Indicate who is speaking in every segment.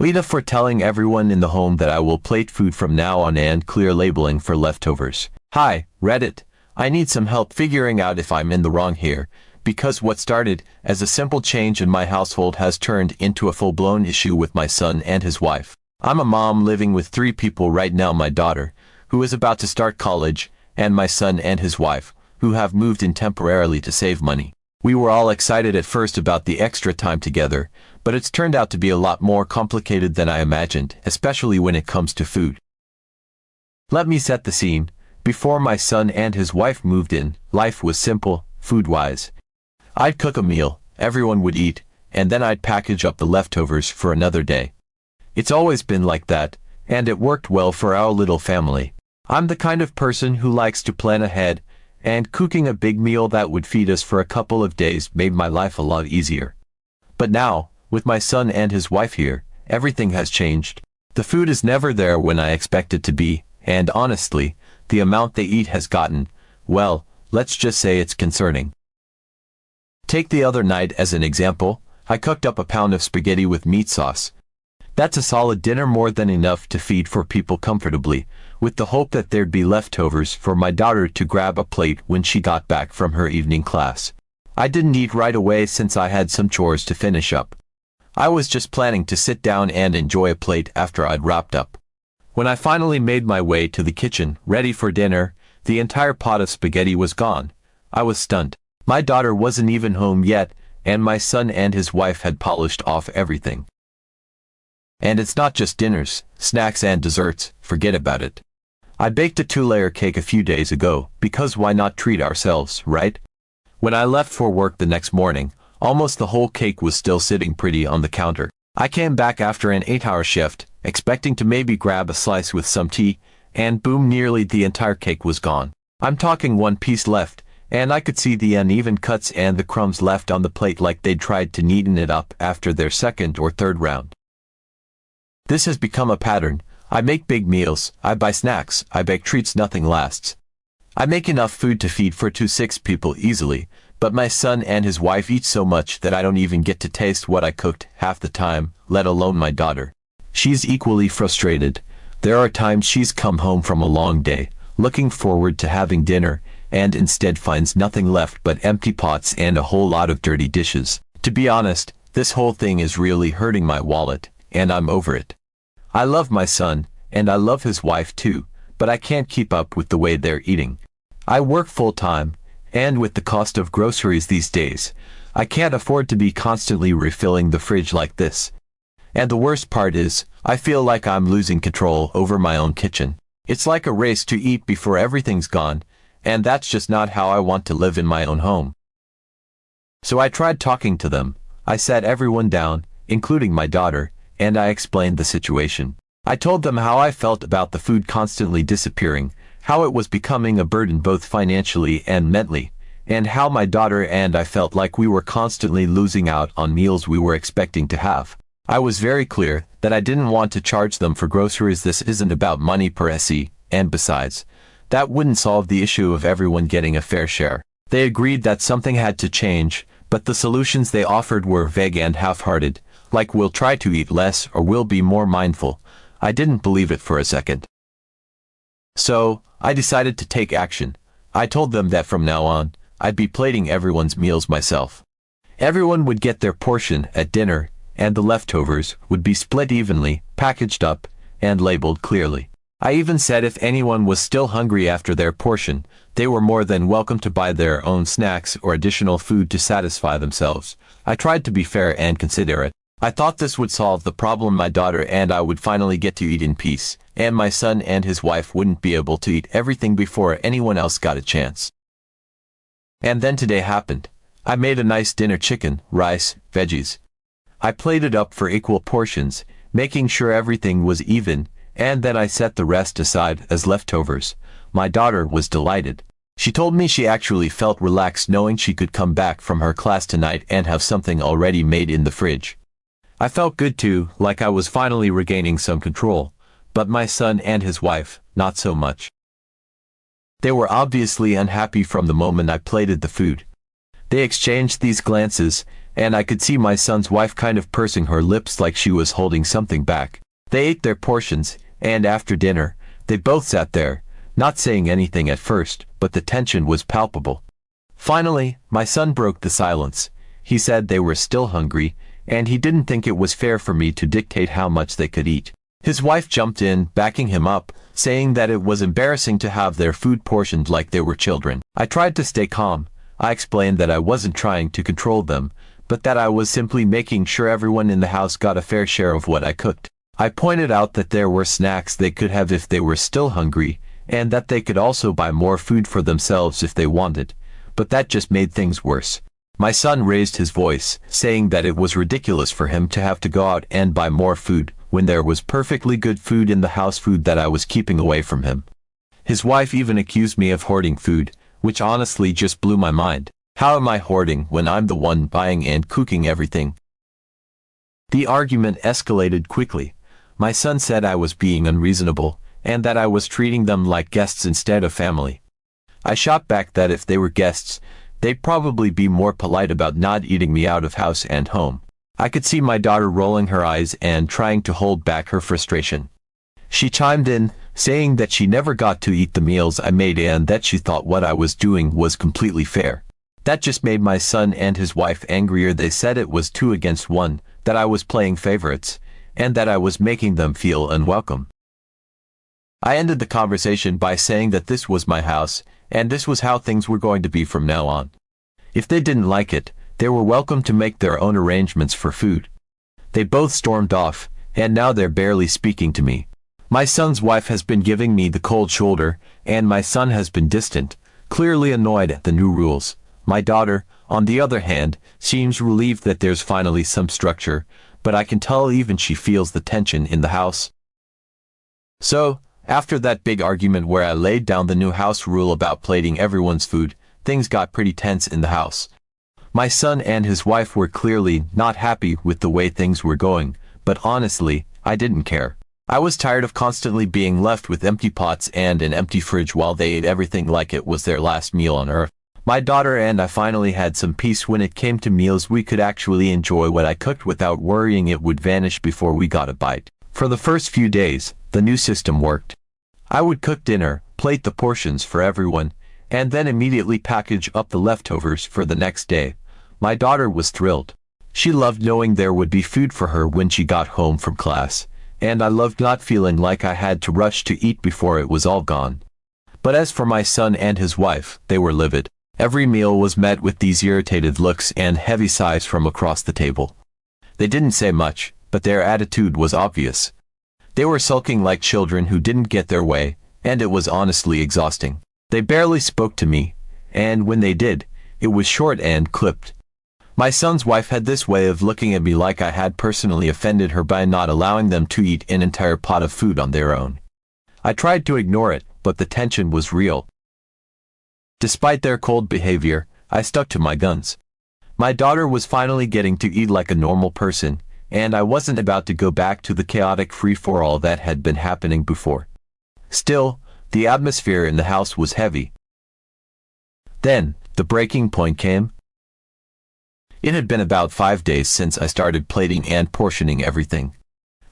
Speaker 1: AITA for telling everyone in the home that I will plate food from now on and clear labeling for leftovers. Hi, Reddit. I need some help figuring out if I'm in the wrong here, because what started as a simple change in my household has turned into a full-blown issue with my son and his wife. I'm a mom living with 3 people right now: my daughter, who is about to start college, and my son and his wife, who have moved in temporarily to save money. We were all excited at first about the extra time together, but it's turned out to be a lot more complicated than I imagined, especially when it comes to food. Let me set the scene. Before my son and his wife moved in, life was simple, food-wise. I'd cook a meal, everyone would eat, and then I'd package up the leftovers for another day. It's always been like that, and it worked well for our little family. I'm the kind of person who likes to plan ahead, and cooking a big meal that would feed us for a couple of days made my life a lot easier. But now, with my son and his wife here, everything has changed. The food is never there when I expect it to be, and honestly, the amount they eat has gotten, well, let's just say it's concerning. Take the other night as an example. I cooked up a pound of spaghetti with meat sauce. That's a solid dinner, more than enough to feed 4 people comfortably, with the hope that there'd be leftovers for my daughter to grab a plate when she got back from her evening class. I didn't eat right away since I had some chores to finish up. I was just planning to sit down and enjoy a plate after I'd wrapped up. When I finally made my way to the kitchen, ready for dinner, the entire pot of spaghetti was gone. I was stunned. My daughter wasn't even home yet, and my son and his wife had polished off everything. And it's not just dinners, snacks and desserts, forget about it. I baked a 2-layer cake a few days ago, because why not treat ourselves, right? When I left for work the next morning, almost the whole cake was still sitting pretty on the counter. I came back after an 8-hour shift, expecting to maybe grab a slice with some tea, and boom, nearly the entire cake was gone. I'm talking 1 piece left, and I could see the uneven cuts and the crumbs left on the plate like they'd tried to neaten it up after their 2nd or 3rd round. This has become a pattern. I make big meals, I buy snacks, I bake treats, nothing lasts. I make enough food to feed 4 to 6 people easily, but my son and his wife eat so much that I don't even get to taste what I cooked half the time, let alone my daughter. She's equally frustrated. There are times she's come home from a long day, looking forward to having dinner, and instead finds nothing left but empty pots and a whole lot of dirty dishes. To be honest, this whole thing is really hurting my wallet, and I'm over it. I love my son, and I love his wife too, but I can't keep up with the way they're eating. I work full-time, and with the cost of groceries these days, I can't afford to be constantly refilling the fridge like this. And the worst part is, I feel like I'm losing control over my own kitchen. It's like a race to eat before everything's gone, and that's just not how I want to live in my own home. So I tried talking to them. I sat everyone down, including my daughter, and I explained the situation. I told them how I felt about the food constantly disappearing, how it was becoming a burden both financially and mentally, and how my daughter and I felt like we were constantly losing out on meals we were expecting to have. I was very clear that I didn't want to charge them for groceries. This isn't about money per se, and besides, that wouldn't solve the issue of everyone getting a fair share. They agreed that something had to change, but the solutions they offered were vague and half-hearted, like we'll try to eat less or we'll be more mindful. I didn't believe it for a second. So, I decided to take action. I told them that from now on, I'd be plating everyone's meals myself. Everyone would get their portion at dinner, and the leftovers would be split evenly, packaged up, and labeled clearly. I even said if anyone was still hungry after their portion, they were more than welcome to buy their own snacks or additional food to satisfy themselves. I tried to be fair and considerate. I thought this would solve the problem. My daughter and I would finally get to eat in peace, and my son and his wife wouldn't be able to eat everything before anyone else got a chance. And then today happened. I made a nice dinner: chicken, rice, veggies. I plated up for equal portions, making sure everything was even, and then I set the rest aside as leftovers. My daughter was delighted. She told me she actually felt relaxed knowing she could come back from her class tonight and have something already made in the fridge. I felt good too, like I was finally regaining some control, but my son and his wife, not so much. They were obviously unhappy from the moment I plated the food. They exchanged these glances, and I could see my son's wife kind of pursing her lips like she was holding something back. They ate their portions, and after dinner, they both sat there, not saying anything at first, but the tension was palpable. Finally, my son broke the silence. He said they were still hungry, and he didn't think it was fair for me to dictate how much they could eat. His wife jumped in, backing him up, saying that it was embarrassing to have their food portioned like they were children. I tried to stay calm. I explained that I wasn't trying to control them, but that I was simply making sure everyone in the house got a fair share of what I cooked. I pointed out that there were snacks they could have if they were still hungry, and that they could also buy more food for themselves if they wanted. But that just made things worse. My son raised his voice, saying that it was ridiculous for him to have to go out and buy more food, when there was perfectly good food in the house, food that I was keeping away from him. His wife even accused me of hoarding food, which honestly just blew my mind. How am I hoarding when I'm the one buying and cooking everything? The argument escalated quickly. My son said I was being unreasonable, and that I was treating them like guests instead of family. I shot back that if they were guests, they'd probably be more polite about not eating me out of house and home. I could see my daughter rolling her eyes and trying to hold back her frustration. She chimed in, saying that she never got to eat the meals I made and that she thought what I was doing was completely fair. That just made my son and his wife angrier. They said it was 2 against 1, that I was playing favorites, and that I was making them feel unwelcome. I ended the conversation by saying that this was my house, and this was how things were going to be from now on. If they didn't like it, they were welcome to make their own arrangements for food. They both stormed off, and now they're barely speaking to me. My son's wife has been giving me the cold shoulder, and my son has been distant, clearly annoyed at the new rules. My daughter, on the other hand, seems relieved that there's finally some structure, but I can tell even she feels the tension in the house. So, after that big argument where I laid down the new house rule about plating everyone's food, things got pretty tense in the house. My son and his wife were clearly not happy with the way things were going, but honestly, I didn't care. I was tired of constantly being left with empty pots and an empty fridge while they ate everything like it was their last meal on earth. My daughter and I finally had some peace when it came to meals. We could actually enjoy what I cooked without worrying it would vanish before we got a bite. For the first few days, the new system worked. I would cook dinner, plate the portions for everyone, and then immediately package up the leftovers for the next day. My daughter was thrilled. She loved knowing there would be food for her when she got home from class, and I loved not feeling like I had to rush to eat before it was all gone. But as for my son and his wife, they were livid. Every meal was met with these irritated looks and heavy sighs from across the table. They didn't say much, but their attitude was obvious. They were sulking like children who didn't get their way, and it was honestly exhausting. They barely spoke to me, and when they did, it was short and clipped. My son's wife had this way of looking at me like I had personally offended her by not allowing them to eat an entire pot of food on their own. I tried to ignore it, but the tension was real. Despite their cold behavior, I stuck to my guns. My daughter was finally getting to eat like a normal person, and I wasn't about to go back to the chaotic free-for-all that had been happening before. Still, the atmosphere in the house was heavy. Then, the breaking point came. It had been about 5 days since I started plating and portioning everything.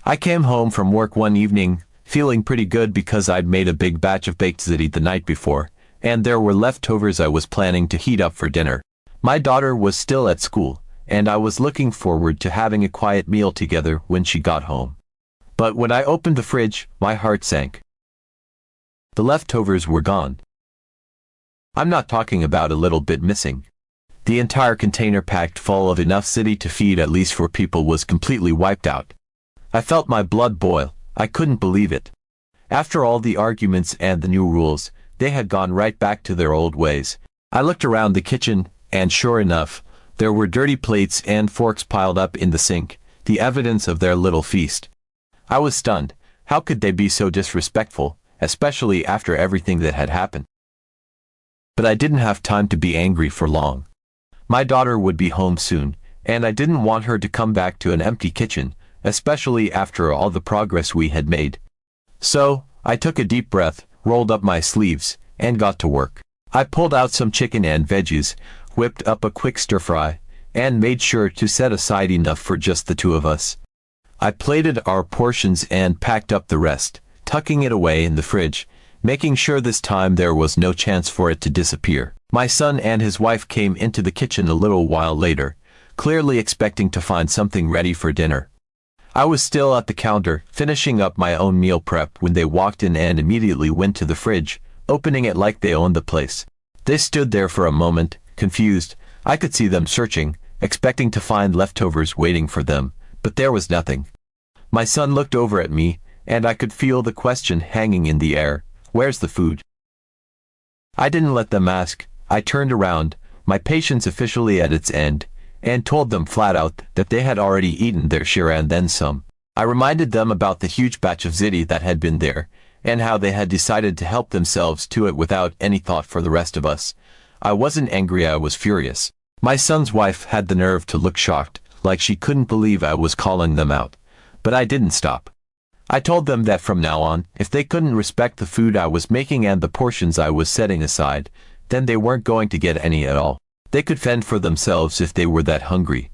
Speaker 1: I came home from work one evening, feeling pretty good because I'd made a big batch of baked ziti the night before, and there were leftovers I was planning to heat up for dinner. My daughter was still at school, and I was looking forward to having a quiet meal together when she got home. But when I opened the fridge, my heart sank. The leftovers were gone. I'm not talking about a little bit missing. The entire container packed full of enough ziti to feed at least 4 people was completely wiped out. I felt my blood boil. I couldn't believe it. After all the arguments and the new rules, they had gone right back to their old ways. I looked around the kitchen, and sure enough, there were dirty plates and forks piled up in the sink, the evidence of their little feast. I was stunned. How could they be so disrespectful, especially after everything that had happened? But I didn't have time to be angry for long. My daughter would be home soon, and I didn't want her to come back to an empty kitchen, especially after all the progress we had made. So, I took a deep breath, rolled up my sleeves, and got to work. I pulled out some chicken and veggies, whipped up a quick stir-fry, and made sure to set aside enough for just the two of us. I plated our portions and packed up the rest, tucking it away in the fridge, making sure this time there was no chance for it to disappear. My son and his wife came into the kitchen a little while later, clearly expecting to find something ready for dinner. I was still at the counter, finishing up my own meal prep when they walked in and immediately went to the fridge, opening it like they owned the place. They stood there for a moment, confused. I could see them searching, expecting to find leftovers waiting for them, but there was nothing. My son looked over at me, and I could feel the question hanging in the air. Where's the food? I didn't let them ask. I turned around, my patience officially at its end, and told them flat out that they had already eaten their share and then some. I reminded them about the huge batch of ziti that had been there, and how they had decided to help themselves to it without any thought for the rest of us. I wasn't angry, I was furious. My son's wife had the nerve to look shocked, like she couldn't believe I was calling them out. But I didn't stop. I told them that from now on, if they couldn't respect the food I was making and the portions I was setting aside, then they weren't going to get any at all. They could fend for themselves if they were that hungry.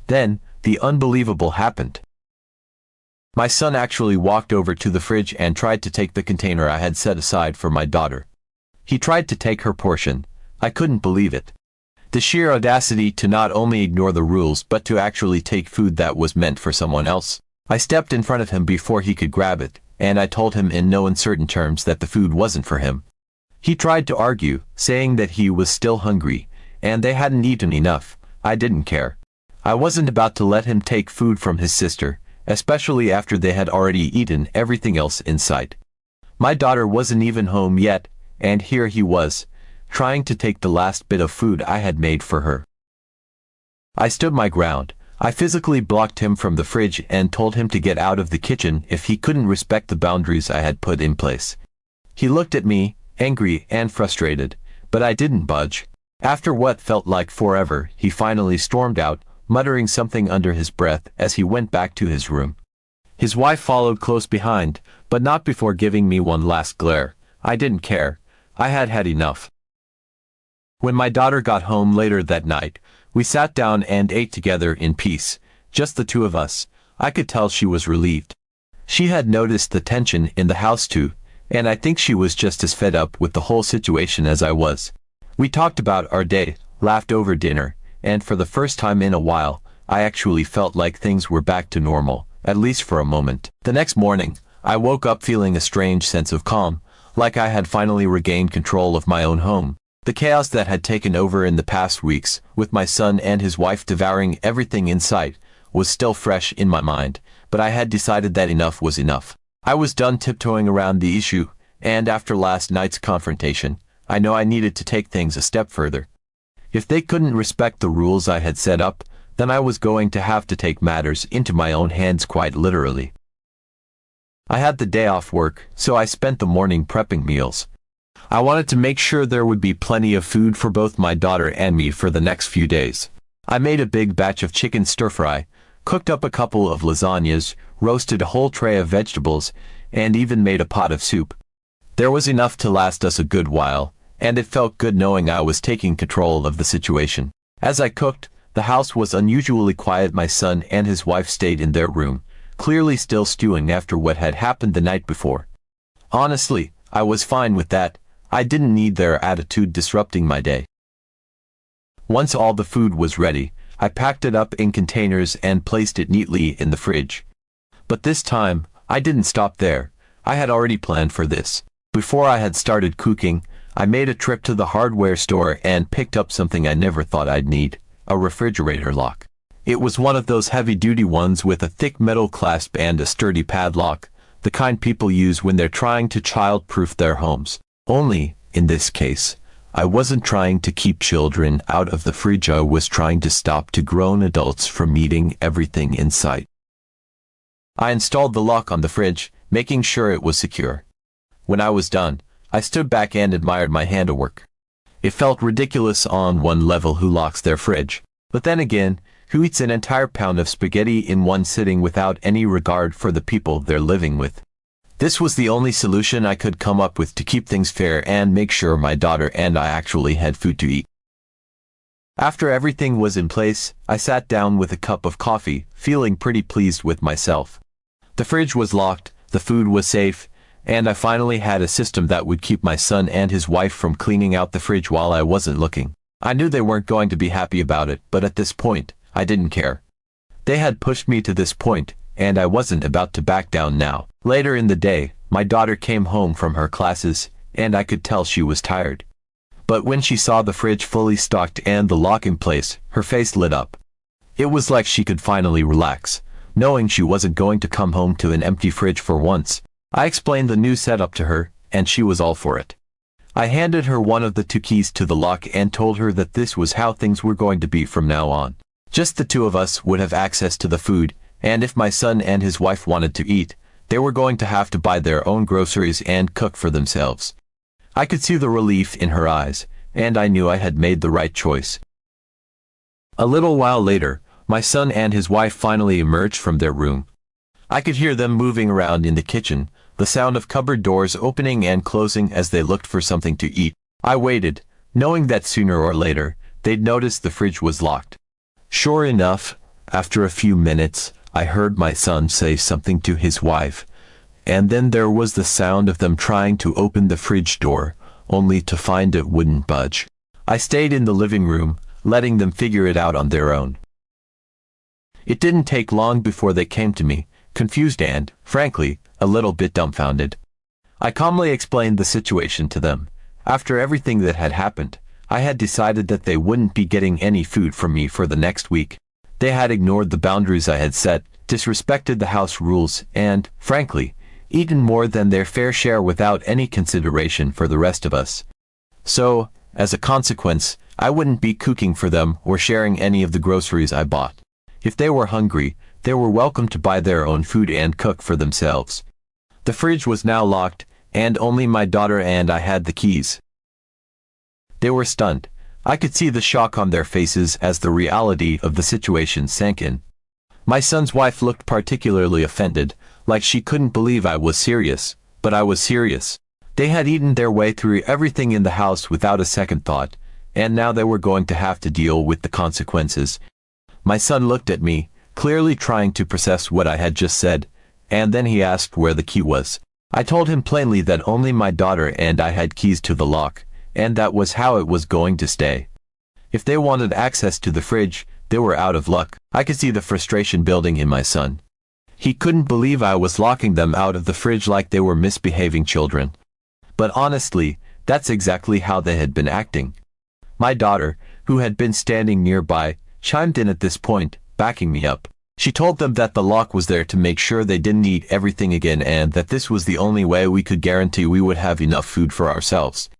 Speaker 1: Then, the unbelievable happened. My son actually walked over to the fridge and tried to take the container I had set aside for my daughter. He tried to take her portion. I couldn't believe it. The sheer audacity to not only ignore the rules but to actually take food that was meant for someone else. I stepped in front of him before he could grab it, and I told him in no uncertain terms that the food wasn't for him. He tried to argue, saying that he was still hungry, and they hadn't eaten enough. I didn't care. I wasn't about to let him take food from his sister, especially after they had already eaten everything else in sight. My daughter wasn't even home yet, and here he was, trying to take the last bit of food I had made for her. I stood my ground. I physically blocked him from the fridge and told him to get out of the kitchen if he couldn't respect the boundaries I had put in place. He looked at me, angry and frustrated, but I didn't budge. After what felt like forever, he finally stormed out, muttering something under his breath as he went back to his room. His wife followed close behind, but not before giving me one last glare. I didn't care. I had had enough. When my daughter got home later that night, we sat down and ate together in peace, just the two of us. I could tell she was relieved. She had noticed the tension in the house too, and I think she was just as fed up with the whole situation as I was. We talked about our day, laughed over dinner, and for the first time in a while, I actually felt like things were back to normal, at least for a moment. The next morning, I woke up feeling a strange sense of calm, like I had finally regained control of my own home. The chaos that had taken over in the past weeks, with my son and his wife devouring everything in sight, was still fresh in my mind, but I had decided that enough was enough. I was done tiptoeing around the issue, and after last night's confrontation, I know I needed to take things a step further. If they couldn't respect the rules I had set up, then I was going to have to take matters into my own hands quite literally. I had the day off work, so I spent the morning prepping meals. I wanted to make sure there would be plenty of food for both my daughter and me for the next few days. I made a big batch of chicken stir-fry, cooked up a couple of lasagnas, roasted a whole tray of vegetables, and even made a pot of soup. There was enough to last us a good while, and it felt good knowing I was taking control of the situation. As I cooked, the house was unusually quiet. My son and his wife stayed in their room, clearly still stewing after what had happened the night before. Honestly, I was fine with that. I didn't need their attitude disrupting my day. Once all the food was ready, I packed it up in containers and placed it neatly in the fridge. But this time, I didn't stop there. I had already planned for this. Before I had started cooking, I made a trip to the hardware store and picked up something I never thought I'd need, a refrigerator lock. It was one of those heavy-duty ones with a thick metal clasp and a sturdy padlock, the kind people use when they're trying to child-proof their homes. Only, in this case, I wasn't trying to keep children out of the fridge. I was trying to stop two grown adults from eating everything in sight. I installed the lock on the fridge, making sure it was secure. When I was done, I stood back and admired my handiwork. It felt ridiculous on one level. Who locks their fridge? But then again, who eats an entire pound of spaghetti in one sitting without any regard for the people they're living with? This was the only solution I could come up with to keep things fair and make sure my daughter and I actually had food to eat. After everything was in place, I sat down with a cup of coffee, feeling pretty pleased with myself. The fridge was locked, the food was safe, and I finally had a system that would keep my son and his wife from cleaning out the fridge while I wasn't looking. I knew they weren't going to be happy about it, but at this point, I didn't care. They had pushed me to this point, and I wasn't about to back down now. Later in the day, my daughter came home from her classes, and I could tell she was tired. But when she saw the fridge fully stocked and the lock in place, her face lit up. It was like she could finally relax, knowing she wasn't going to come home to an empty fridge for once. I explained the new setup to her, and she was all for it. I handed her one of the 2 keys to the lock and told her that this was how things were going to be from now on. Just the 2 of us would have access to the food, and if my son and his wife wanted to eat, they were going to have to buy their own groceries and cook for themselves. I could see the relief in her eyes, and I knew I had made the right choice. A little while later, my son and his wife finally emerged from their room. I could hear them moving around in the kitchen, the sound of cupboard doors opening and closing as they looked for something to eat. I waited, knowing that sooner or later, they'd notice the fridge was locked. Sure enough, after a few minutes, I heard my son say something to his wife, and then there was the sound of them trying to open the fridge door, only to find it wouldn't budge. I stayed in the living room, letting them figure it out on their own. It didn't take long before they came to me, confused and, frankly, a little bit dumbfounded. I calmly explained the situation to them. After everything that had happened, I had decided that they wouldn't be getting any food from me for the next week. They had ignored the boundaries I had set, disrespected the house rules, and, frankly, eaten more than their fair share without any consideration for the rest of us. So, as a consequence, I wouldn't be cooking for them or sharing any of the groceries I bought. If they were hungry, they were welcome to buy their own food and cook for themselves. The fridge was now locked, and only my daughter and I had the keys. They were stunned. I could see the shock on their faces as the reality of the situation sank in. My son's wife looked particularly offended, like she couldn't believe I was serious, but I was serious. They had eaten their way through everything in the house without a second thought, and now they were going to have to deal with the consequences. My son looked at me, clearly trying to process what I had just said, and then he asked where the key was. I told him plainly that only my daughter and I had keys to the lock, and that was how it was going to stay. If they wanted access to the fridge, they were out of luck. I could see the frustration building in my son. He couldn't believe I was locking them out of the fridge like they were misbehaving children. But honestly, that's exactly how they had been acting. My daughter, who had been standing nearby, chimed in at this point, backing me up. She told them that the lock was there to make sure they didn't eat everything again and that this was the only way we could guarantee we would have enough food for ourselves.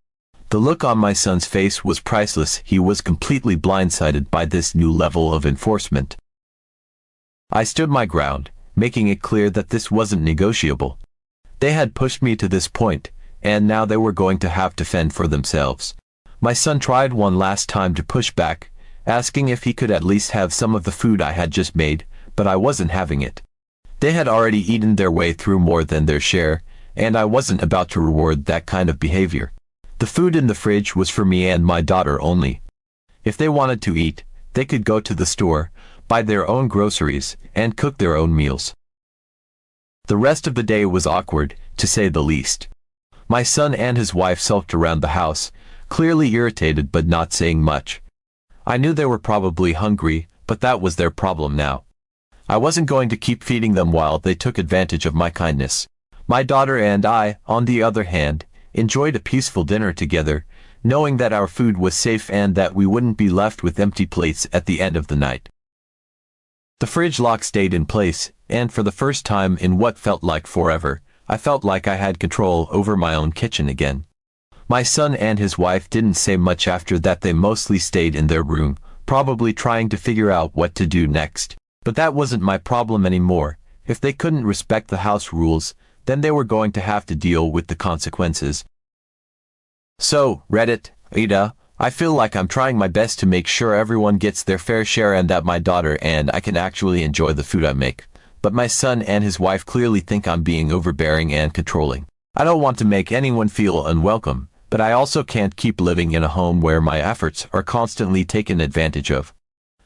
Speaker 1: The look on my son's face was priceless. He was completely blindsided by this new level of enforcement. I stood my ground, making it clear that this wasn't negotiable. They had pushed me to this point, and now they were going to have to fend for themselves. My son tried one last time to push back, asking if he could at least have some of the food I had just made, but I wasn't having it. They had already eaten their way through more than their share, and I wasn't about to reward that kind of behavior. The food in the fridge was for me and my daughter only. If they wanted to eat, they could go to the store, buy their own groceries, and cook their own meals. The rest of the day was awkward, to say the least. My son and his wife sulked around the house, clearly irritated but not saying much. I knew they were probably hungry, but that was their problem now. I wasn't going to keep feeding them while they took advantage of my kindness. My daughter and I, on the other hand, enjoyed a peaceful dinner together, knowing that our food was safe and that we wouldn't be left with empty plates at the end of the night. The fridge lock stayed in place, and for the first time in what felt like forever, I felt like I had control over my own kitchen again. My son and his wife didn't say much after that. They mostly stayed in their room, probably trying to figure out what to do next. But that wasn't my problem anymore. If they couldn't respect the house rules, then they were going to have to deal with the consequences. So, Reddit, AITA, I feel like I'm trying my best to make sure everyone gets their fair share and that my daughter and I can actually enjoy the food I make. But my son and his wife clearly think I'm being overbearing and controlling. I don't want to make anyone feel unwelcome, But I also can't keep living in a home where my efforts are constantly taken advantage of.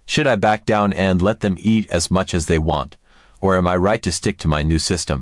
Speaker 1: Should I back down and let them eat as much as they want? Or am I right to stick to my new system?